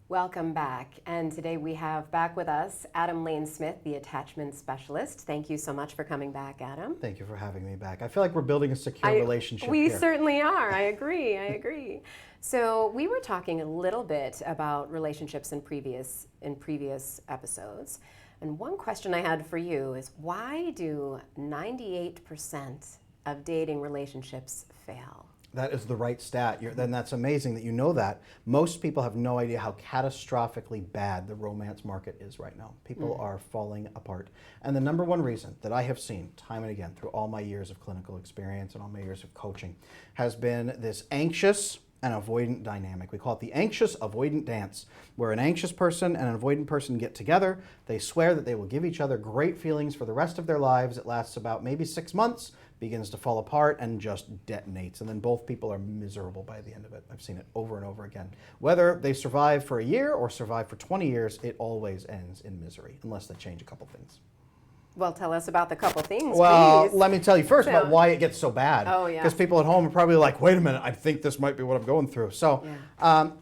Welcome back. And today we have back with us Adam Lane Smith, the attachment specialist. Thank you so much for coming back, Adam. Thank you for having me back. I feel like we're building a secure relationship We here. certainly are. I agree. So we were talking a little bit about relationships in previous episodes. And one question I had for you is, why do 98% of dating relationships fail? That is the right stat. Then that's amazing that you know that. Most people have no idea how catastrophically bad the romance market is right now. People are falling apart. And the number one reason that I have seen time and again through all my years of clinical experience and all my years of coaching has been this anxious and avoidant dynamic. We call it the anxious-avoidant dance, where an anxious person and an avoidant person get together. They swear that they will give each other great feelings for the rest of their lives. It lasts about maybe 6 months, begins to fall apart, and just detonates. And then both people are miserable by the end of it. I've seen it over and over again. Whether they survive for a year or survive for 20 years, it always ends in misery, unless they change a couple things. Well, tell us about the couple things, Well, please. let me tell you first about why it gets so bad. Oh, yeah. Because people at home are probably like, wait a minute, I think this might be what I'm going through. So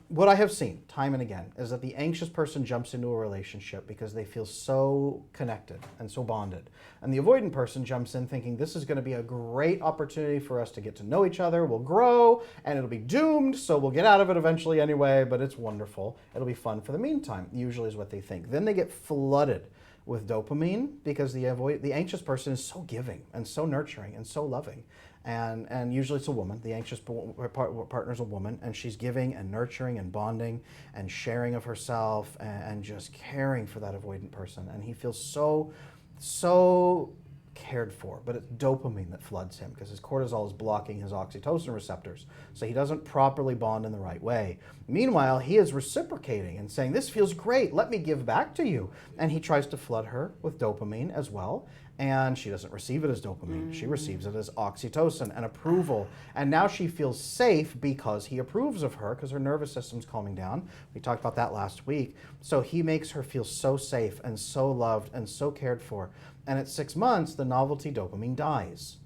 what I have seen time and again is that the anxious person jumps into a relationship because they feel so connected and so bonded. And the avoidant person jumps in thinking this is going to be a great opportunity for us to get to know each other. We'll grow and it'll be doomed, so we'll get out of it eventually anyway, but it's wonderful. It'll be fun for the meantime, usually is what they think. Then they get flooded with dopamine because the anxious person is so giving and so nurturing and so loving, and usually it's a woman. The anxious partner is a woman, and she's giving and nurturing and bonding and sharing of herself and just caring for that avoidant person, and he feels so cared for. But it's dopamine that floods him because his cortisol is blocking his oxytocin receptors, so he doesn't properly bond in the right way. Meanwhile, he is reciprocating and saying, this feels great, let me give back to you. And he tries to flood her with dopamine as well, and she doesn't receive it as dopamine. She receives it as oxytocin and approval. And now she feels safe because he approves of her, because her nervous system's calming down. We talked about that last week. So he makes her feel so safe and so loved and so cared for. And at 6 months, the novelty dopamine dies.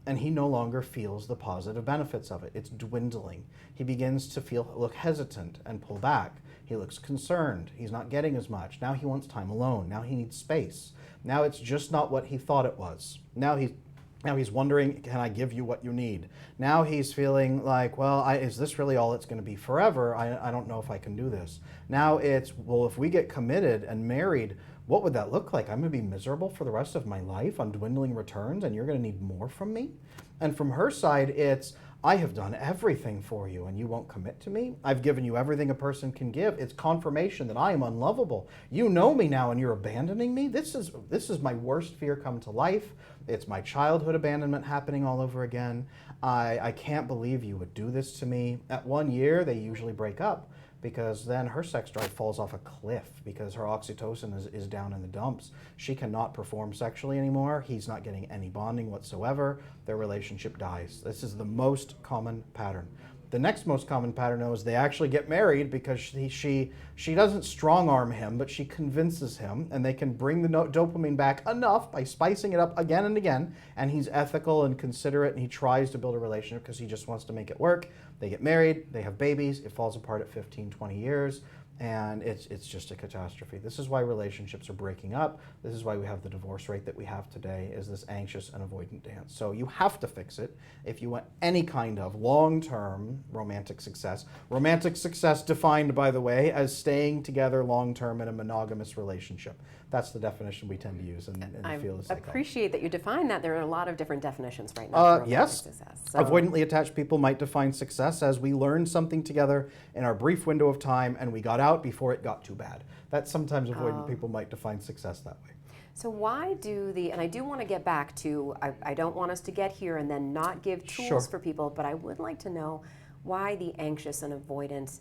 And he no longer feels the positive benefits of it. It's dwindling. He begins to look hesitant and pull back. He looks concerned. He's not getting as much. Now he wants time alone. Now he needs space. Now it's just not what he thought it was. Now he's wondering, can I give you what you need? Now he's feeling like, well, is this really all it's going to be forever? I don't know if I can do this. Now it's, well, if we get committed and married, what would that look like? I'm going to be miserable for the rest of my life on dwindling returns, and you're going to need more from me? And from her side, it's, I have done everything for you and you won't commit to me. I've given you everything a person can give. It's confirmation that I am unlovable. You know me now and you're abandoning me. This is my worst fear come to life. It's my childhood abandonment happening all over again. I can't believe you would do this to me. At 1 year, they usually break up, because then her sex drive falls off a cliff because her oxytocin is down in the dumps. She cannot perform sexually anymore. He's not getting any bonding whatsoever. Their relationship dies. This is the most common pattern. The next most common pattern is they actually get married because she doesn't strong arm him, but she convinces him, and they can bring the dopamine back enough by spicing it up again and again, and he's ethical and considerate, and he tries to build a relationship because he just wants to make it work. They get married, they have babies, it falls apart at 15, 20 years, and it's just a catastrophe. This is why relationships are breaking up. This is why we have the divorce rate that we have today, is this anxious and avoidant dance. So you have to fix it if you want any kind of long-term romantic success. Romantic success defined, by the way, as staying together long-term in a monogamous relationship. That's the definition we tend to use in the field of psychology. I appreciate that you define that. There are a lot of different definitions right now for romantic success. So. Avoidantly attached people might define success as we learned something together in our brief window of time and we got out before it got too bad. That's sometimes avoidant people might define success that way. So why do and I do want to get back to, I don't want us to get here and then not give tools for people, but I would like to know why the anxious and avoidant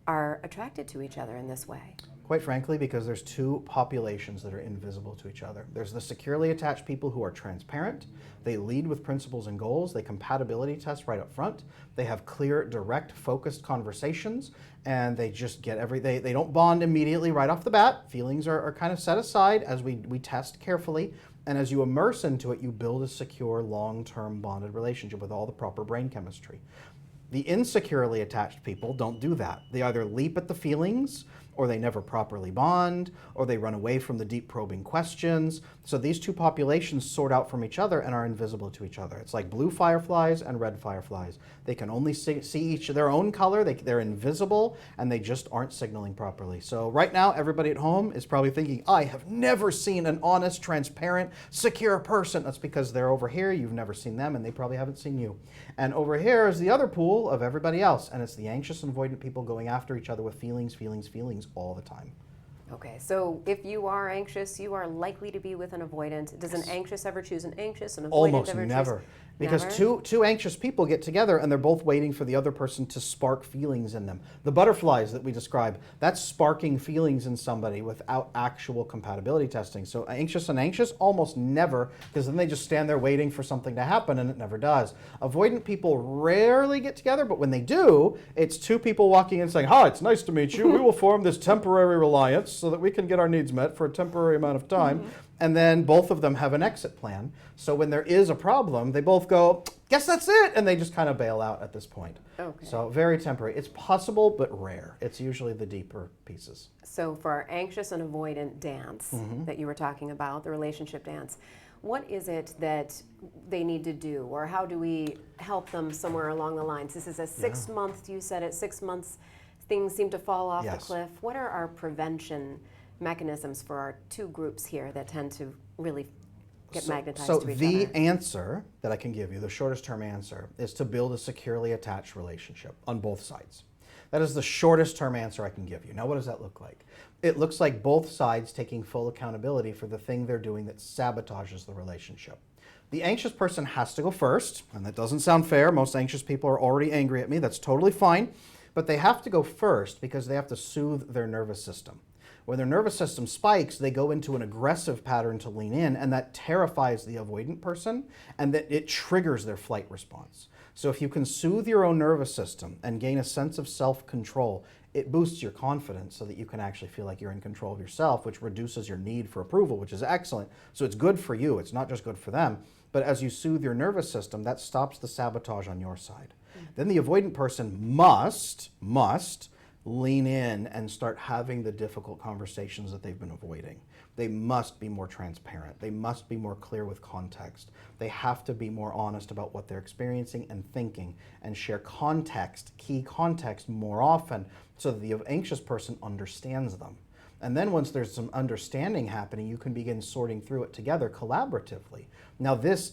are attracted to each other in this way. Quite frankly, because there's two populations that are invisible to each other. There's the securely attached people who are transparent. They lead with principles and goals. They compatibility test right up front. They have clear, direct, focused conversations, and they just get they don't bond immediately right off the bat. Feelings are kind of set aside as we test carefully. And as you immerse into it, you build a secure, long-term bonded relationship with all the proper brain chemistry. The insecurely attached people don't do that. They either leap at the feelings, or they never properly bond, or they run away from the deep probing questions. So these two populations sort out from each other and are invisible to each other. It's like blue fireflies and red fireflies. They can only see each their own color, they're invisible, and they just aren't signaling properly. So right now, everybody at home is probably thinking, I have never seen an honest, transparent, secure person. That's because they're over here, you've never seen them, and they probably haven't seen you. And over here is the other pool of everybody else, and it's the anxious and avoidant people going after each other with feelings, feelings, feelings all the time. Okay, so if you are anxious, you are likely to be with an avoidant. Does an anxious ever choose an anxious, an avoidant Almost ever never. choose? Because Never? two anxious people get together and they're both waiting for the other person to spark feelings in them. The butterflies that we describe, that's sparking feelings in somebody without actual compatibility testing. So anxious and anxious, almost never, because then they just stand there waiting for something to happen and it never does. Avoidant people rarely get together, but when they do, it's two people walking in saying, hi, it's nice to meet you. We will form this temporary reliance so that we can get our needs met for a temporary amount of time. And then both of them have an exit plan. So when there is a problem, they both go, guess that's it, and they just kind of bail out at this point. Okay. So very temporary. It's possible, but rare. It's usually the deeper pieces. So for our anxious and avoidant dance that you were talking about, the relationship dance, what is it that they need to do, or how do we help them somewhere along the lines? This is a 6 month, you said it, 6 months, things seem to fall off the cliff. What are our prevention mechanisms for our two groups here that tend to really get magnetized to each other? So the answer that I can give you, the shortest term answer, is to build a securely attached relationship on both sides. That is the shortest term answer I can give you. Now, what does that look like? It looks like both sides taking full accountability for the thing they're doing that sabotages the relationship. The anxious person has to go first, and that doesn't sound fair. Most anxious people are already angry at me. That's totally fine. But they have to go first because they have to soothe their nervous system. When their nervous system spikes, they go into an aggressive pattern to lean in, and that terrifies the avoidant person, and that it triggers their flight response. So if you can soothe your own nervous system and gain a sense of self-control, it boosts your confidence so that you can actually feel like you're in control of yourself, which reduces your need for approval, which is excellent. So it's good for you. It's not just good for them. But as you soothe your nervous system, that stops the sabotage on your side. Then the avoidant person must lean in and start having the difficult conversations that they've been avoiding. They must be more transparent. They must be more clear with context. They have to be more honest about what they're experiencing and thinking, and share context, key context, more often so that the anxious person understands them. And then once there's some understanding happening, you can begin sorting through it together collaboratively. Now this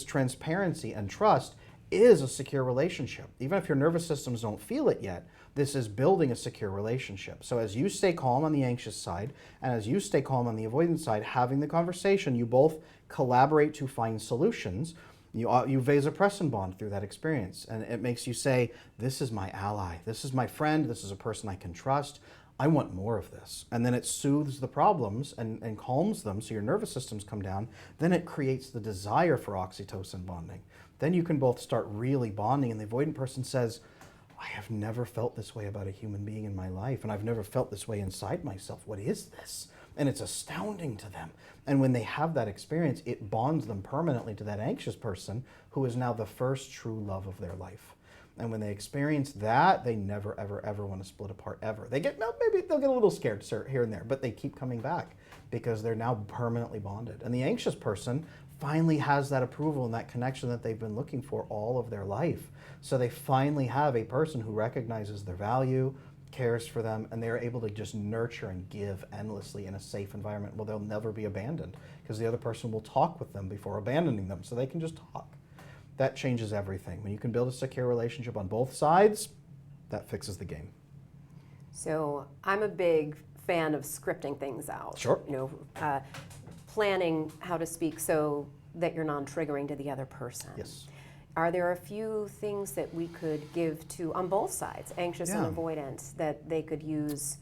transparency and trust is a secure relationship. Even if your nervous systems don't feel it yet, this is building a secure relationship. So as you stay calm on the anxious side, and as you stay calm on the avoidant side, having the conversation, you both collaborate to find solutions. You vasopressin bond through that experience. And it makes you say, this is my ally, this is my friend, this is a person I can trust. I want more of this. And then it soothes the problems and calms them so your nervous systems come down. Then it creates the desire for oxytocin bonding. Then you can both start really bonding, and the avoidant person says, I have never felt this way about a human being in my life, and I've never felt this way inside myself. What is this? And it's astounding to them. And when they have that experience, it bonds them permanently to that anxious person who is now the first true love of their life. And when they experience that, they never, ever, ever want to split apart, ever. Maybe they'll get a little scared here and there, but they keep coming back because they're now permanently bonded. And the anxious person finally has that approval and that connection that they've been looking for all of their life. So they finally have a person who recognizes their value, cares for them, and they're able to just nurture and give endlessly in a safe environment where they'll never be abandoned because the other person will talk with them before abandoning them, so they can just talk. That changes everything. When you can build a secure relationship on both sides, that fixes the game. So I'm a big fan of scripting things out. Sure. Planning how to speak so that you're non-triggering to the other person. Yes. Are there a few things that we could give to, on both sides, anxious and avoidant, that they could use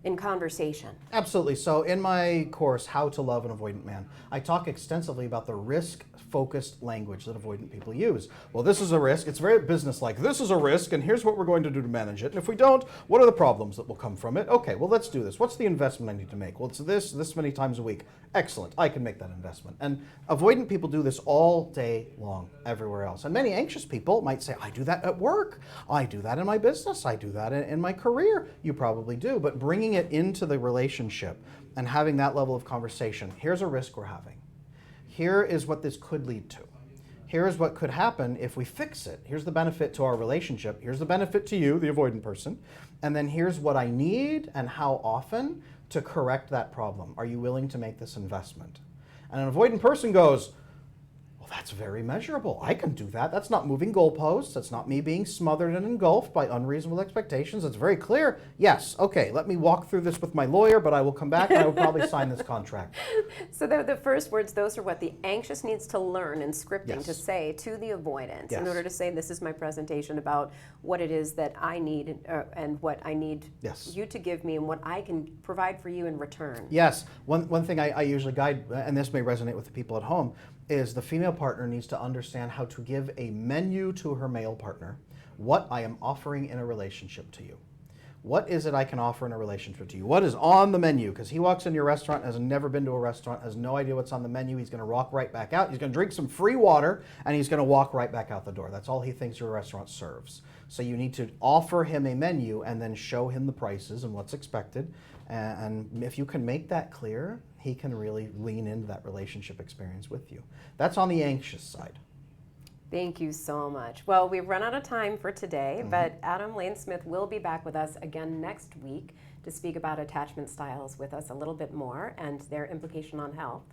in conversation. Absolutely. So in my course, How to Love an Avoidant Man, I talk extensively about the risk-focused language that avoidant people use. Well, this is a risk. It's very business-like. This is a risk, and here's what we're going to do to manage it. And if we don't, what are the problems that will come from it? Okay, well, let's do this. What's the investment I need to make? Well, it's this many times a week. Excellent. I can make that investment. And avoidant people do this all day long, everywhere else. And many anxious people might say, I do that at work. I do that in my business. I do that in my career. You probably do. But bringing it into the relationship and having that level of conversation, here's a risk we're having. Here is what this could lead to. Here is what could happen if we fix it. Here's the benefit to our relationship. Here's the benefit to you, the avoidant person. And then here's what I need and how often to correct that problem. Are you willing to make this investment? And an avoidant person goes, well, that's very measurable. I can do that. That's not moving goalposts. That's not me being smothered and engulfed by unreasonable expectations. It's very clear. Yes, okay, let me walk through this with my lawyer, but I will come back and I will probably sign this contract. So the first words, those are what the anxious needs to learn in scripting Yes. to say to the avoidant Yes. in order to say, this is my presentation about what it is that I need and what I need Yes. you to give me and what I can provide for you in return. Yes, one thing I usually guide, and this may resonate with the people at home, is the female partner needs to understand how to give a menu to her male partner, what I am offering in a relationship to you. What is it I can offer in a relationship to you? What is on the menu? Because he walks into your restaurant, has never been to a restaurant, has no idea what's on the menu. He's going to walk right back out. He's going to drink some free water, and he's going to walk right back out the door. That's all he thinks your restaurant serves. So you need to offer him a menu and then show him the prices and what's expected. And if you can make that clear, he can really lean into that relationship experience with you. That's on the anxious side. Thank you so much. Well, we've run out of time for today, but Adam Lane Smith will be back with us again next week to speak about attachment styles with us a little bit more and their implication on health.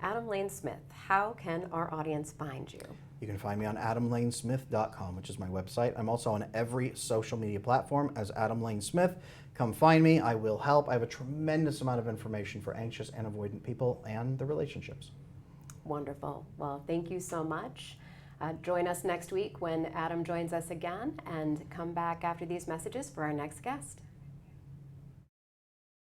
Adam Lane Smith, how can our audience find you? You can find me on adamlanesmith.com, which is my website. I'm also on every social media platform as Adam Lane Smith. Come find me. I will help. I have a tremendous amount of information for anxious and avoidant people and the relationships. Wonderful. Well, thank you so much. Join us next week when Adam joins us again, and come back after these messages for our next guest.